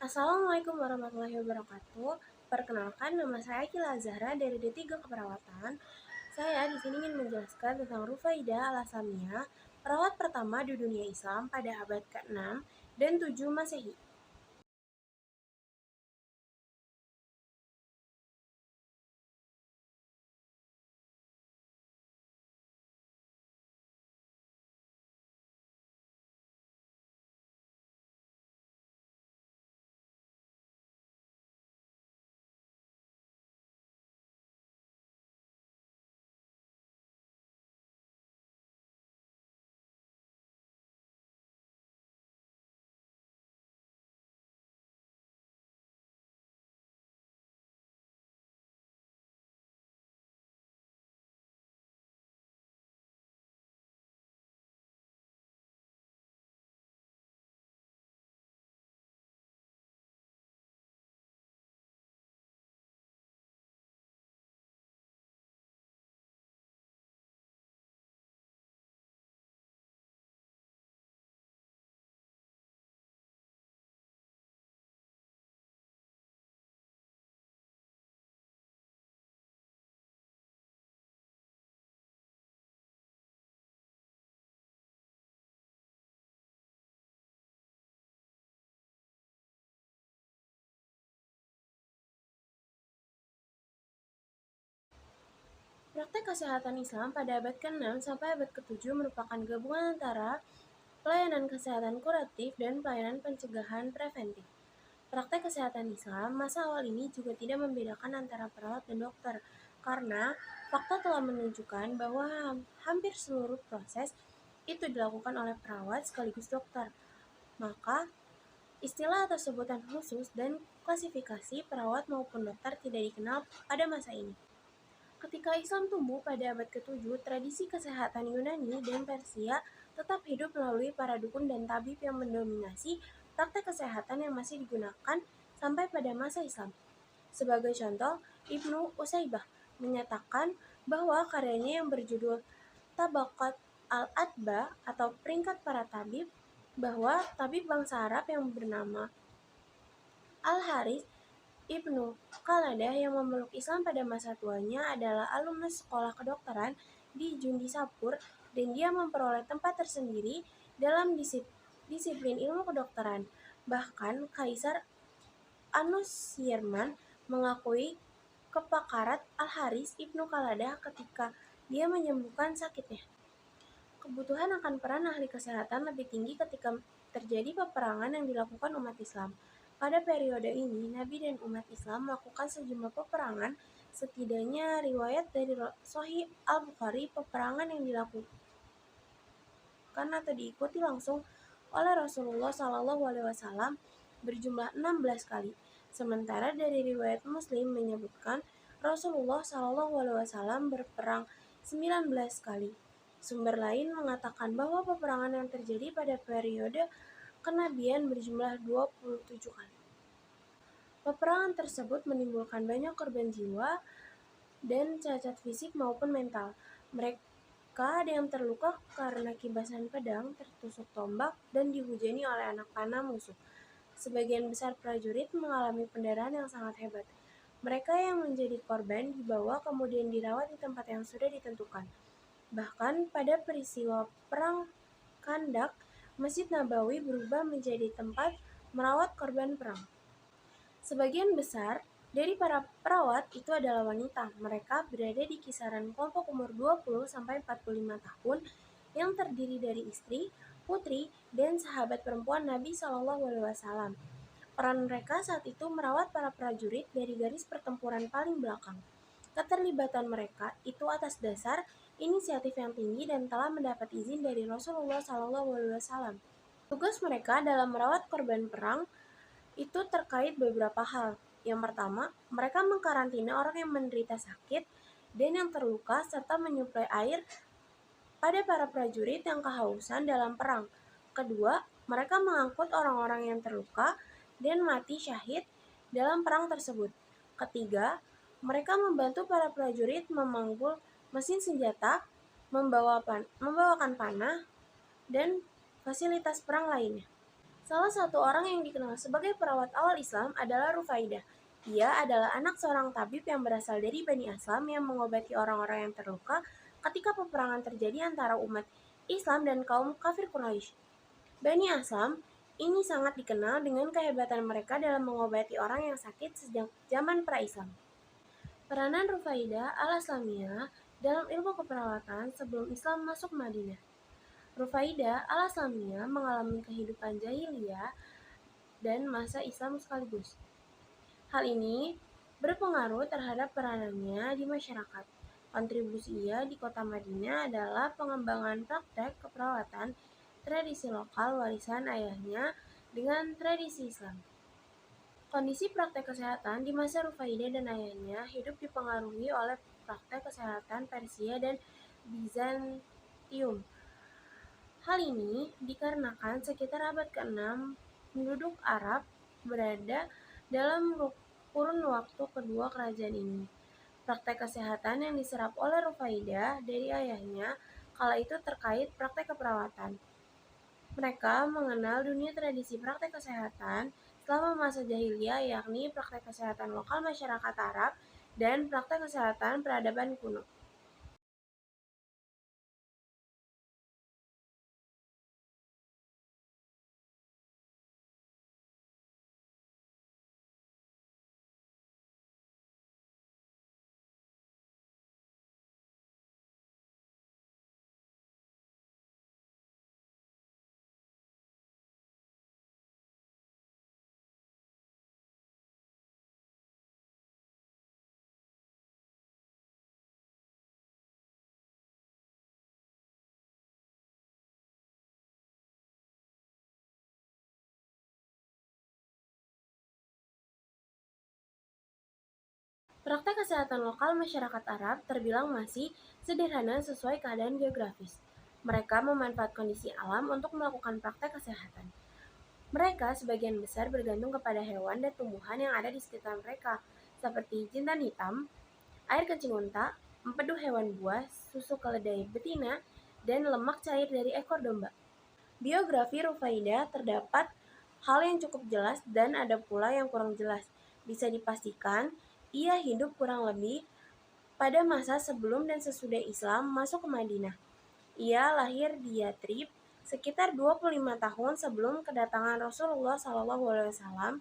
Assalamualaikum warahmatullahi wabarakatuh. Perkenalkan, nama saya Akila Zahra dari D3 Keperawatan. Saya di sini ingin menjelaskan tentang Rufaidah Al-Aslamiyah, perawat pertama di dunia Islam pada abad ke-6 dan 7 Masehi. Praktek kesehatan Islam pada abad ke-6 sampai abad ke-7 merupakan gabungan antara pelayanan kesehatan kuratif dan pelayanan pencegahan preventif. Praktek kesehatan Islam masa awal ini juga tidak membedakan antara perawat dan dokter, karena fakta telah menunjukkan bahwa hampir seluruh proses itu dilakukan oleh perawat sekaligus dokter. Maka, istilah atau sebutan khusus dan klasifikasi perawat maupun dokter tidak dikenal pada masa ini. Ketika Islam tumbuh pada abad ke-7, tradisi kesehatan Yunani dan Persia tetap hidup melalui para dukun dan tabib yang mendominasi praktek kesehatan yang masih digunakan sampai pada masa Islam. Sebagai contoh, Ibnu Usaybah menyatakan bahwa karyanya yang berjudul Tabaqat al-Atba atau peringkat para tabib, bahwa tabib bangsa Arab yang bernama Al-Harith Ibnu Khaladah yang memeluk Islam pada masa tuanya adalah alumnus sekolah kedokteran di Jundisapur, dan dia memperoleh tempat tersendiri dalam disiplin ilmu kedokteran. Bahkan Kaisar Anushirman mengakui kepakaran Al-Haris Ibnu Khaladah ketika dia menyembuhkan sakitnya. Kebutuhan akan peran ahli kesehatan lebih tinggi ketika terjadi peperangan yang dilakukan umat Islam. Pada periode ini, Nabi dan umat Islam melakukan sejumlah peperangan. Setidaknya riwayat dari Sahih Al-Bukhari, peperangan yang dilakukan atau diikuti langsung oleh Rasulullah SAW berjumlah 16 kali. Sementara dari riwayat Muslim menyebutkan Rasulullah SAW berperang 19 kali. Sumber lain mengatakan bahwa peperangan yang terjadi pada periode kenabian berjumlah 27 kali. Peperangan tersebut menimbulkan banyak korban jiwa dan cacat fisik maupun mental. Mereka ada yang terluka karena kibasan pedang, tertusuk tombak, dan dihujani oleh anak panah musuh. Sebagian besar prajurit mengalami pendarahan yang sangat hebat. Mereka yang menjadi korban dibawa kemudian dirawat di tempat yang sudah ditentukan. Bahkan pada peristiwa Perang Khandak, Masjid Nabawi berubah menjadi tempat merawat korban perang. Sebagian besar dari para perawat itu adalah wanita. Mereka berada di kisaran kelompok umur 20-45 tahun yang terdiri dari istri, putri, dan sahabat perempuan Nabi SAW. Peran mereka saat itu merawat para prajurit dari garis pertempuran paling belakang. Keterlibatan mereka itu atas dasar inisiatif yang tinggi dan telah mendapat izin dari Rasulullah SAW. Tugas mereka dalam merawat korban perang itu terkait beberapa hal. Yang pertama, mereka mengkarantina orang yang menderita sakit dan yang terluka serta menyuplai air pada para prajurit yang kehausan dalam perang. Kedua, mereka mengangkut orang-orang yang terluka dan mati syahid dalam perang tersebut. Ketiga, mereka membantu para prajurit memanggul mesin senjata, membawakan panah, dan fasilitas perang lainnya. Salah satu orang yang dikenal sebagai perawat awal Islam adalah Rufaidah. Ia adalah anak seorang tabib yang berasal dari Bani Aslam yang mengobati orang-orang yang terluka ketika peperangan terjadi antara umat Islam dan kaum kafir Quraisy. Bani Aslam ini sangat dikenal dengan kehebatan mereka dalam mengobati orang yang sakit sejak zaman pra-Islam. Peranan Rufaidah al-Aslamiyah dalam ilmu keperawatan sebelum Islam masuk Madinah. Rufaidah al-Aslamiyah mengalami kehidupan jahiliyah dan masa Islam sekaligus. Hal ini berpengaruh terhadap peranannya di masyarakat. Kontribusi ia di kota Madinah adalah pengembangan praktek keperawatan tradisi lokal warisan ayahnya dengan tradisi Islam. Kondisi praktek kesehatan di masa Rufaidah dan ayahnya hidup dipengaruhi oleh praktek kesehatan Persia dan Bizantium. Hal ini dikarenakan sekitar abad ke-6 penduduk Arab berada dalam kurun waktu kedua kerajaan ini. Praktek kesehatan yang diserap oleh Rufaidah dari ayahnya kala itu terkait praktek keperawatan. Mereka mengenal dunia tradisi praktek kesehatan selama masa jahiliyah, yakni praktek kesehatan lokal masyarakat Arab dan praktek kesehatan peradaban kuno. Praktek kesehatan lokal masyarakat Arab terbilang masih sederhana sesuai keadaan geografis. Mereka memanfaat kondisi alam untuk melakukan praktek kesehatan. Mereka sebagian besar bergantung kepada hewan dan tumbuhan yang ada di sekitar mereka, seperti jintan hitam, air kencing unta, empedu hewan buas, susu keledai betina, dan lemak cair dari ekor domba. Biografi Rufaidah terdapat hal yang cukup jelas dan ada pula yang kurang jelas. Bisa dipastikan, ia hidup kurang lebih pada masa sebelum dan sesudah Islam masuk ke Madinah. Ia lahir di Yatrib sekitar 25 tahun sebelum kedatangan Rasulullah SAW.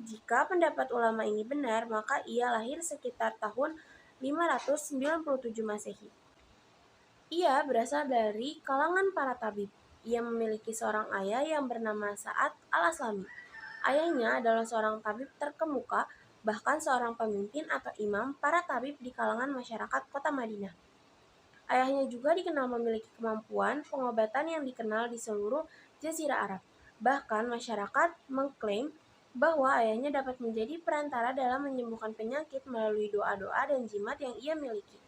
Jika pendapat ulama ini benar, maka ia lahir sekitar tahun 597 Masehi. Ia berasal dari kalangan para tabib. Ia memiliki seorang ayah yang bernama Sa'ad al-Aslami. Ayahnya adalah seorang tabib terkemuka, bahkan seorang pemimpin atau imam para tabib di kalangan masyarakat kota Madinah. Ayahnya juga dikenal memiliki kemampuan pengobatan yang dikenal di seluruh Jazirah Arab. Bahkan masyarakat mengklaim bahwa ayahnya dapat menjadi perantara dalam menyembuhkan penyakit melalui doa-doa dan jimat yang ia miliki.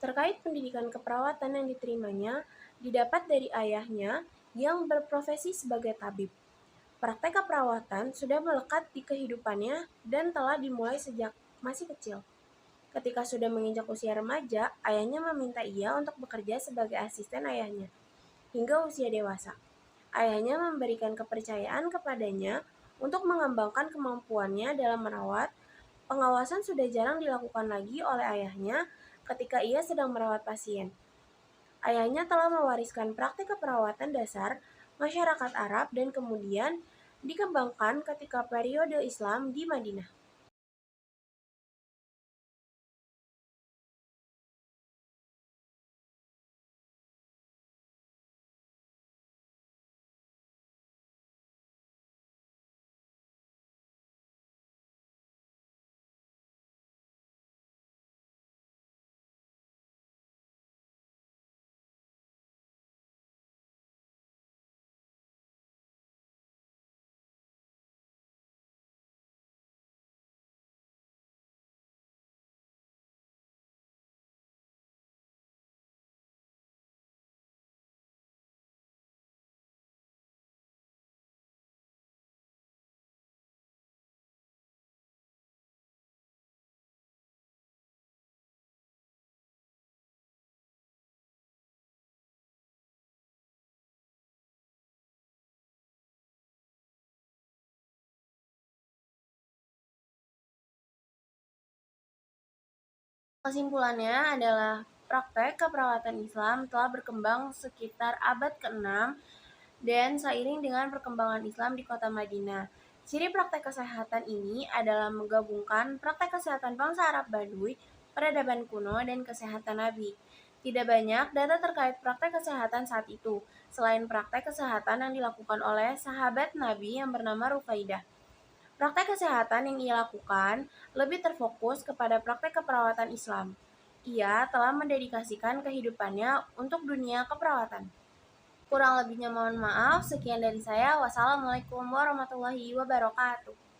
Terkait pendidikan keperawatan yang diterimanya, didapat dari ayahnya yang berprofesi sebagai tabib. Praktek keperawatan sudah melekat di kehidupannya dan telah dimulai sejak masih kecil. Ketika sudah menginjak usia remaja, ayahnya meminta ia untuk bekerja sebagai asisten ayahnya hingga usia dewasa. Ayahnya memberikan kepercayaan kepadanya untuk mengembangkan kemampuannya dalam merawat. Pengawasan sudah jarang dilakukan lagi oleh ayahnya ketika ia sedang merawat pasien. Ayahnya telah mewariskan praktik keperawatan dasar masyarakat Arab dan kemudian dikembangkan ketika periode Islam di Madinah. Kesimpulannya adalah praktek keperawatan Islam telah berkembang sekitar abad ke-6 dan seiring dengan perkembangan Islam di kota Madinah. Ciri praktek kesehatan ini adalah menggabungkan praktek kesehatan bangsa Arab Baduy, peradaban kuno, dan kesehatan Nabi. Tidak banyak data terkait praktek kesehatan saat itu, selain praktek kesehatan yang dilakukan oleh sahabat Nabi yang bernama Rufaidah. Praktek kesehatan yang ia lakukan lebih terfokus kepada praktek keperawatan Islam. Ia telah mendedikasikan kehidupannya untuk dunia keperawatan. Kurang lebihnya mohon maaf. Sekian dari saya. Wassalamualaikum warahmatullahi wabarakatuh.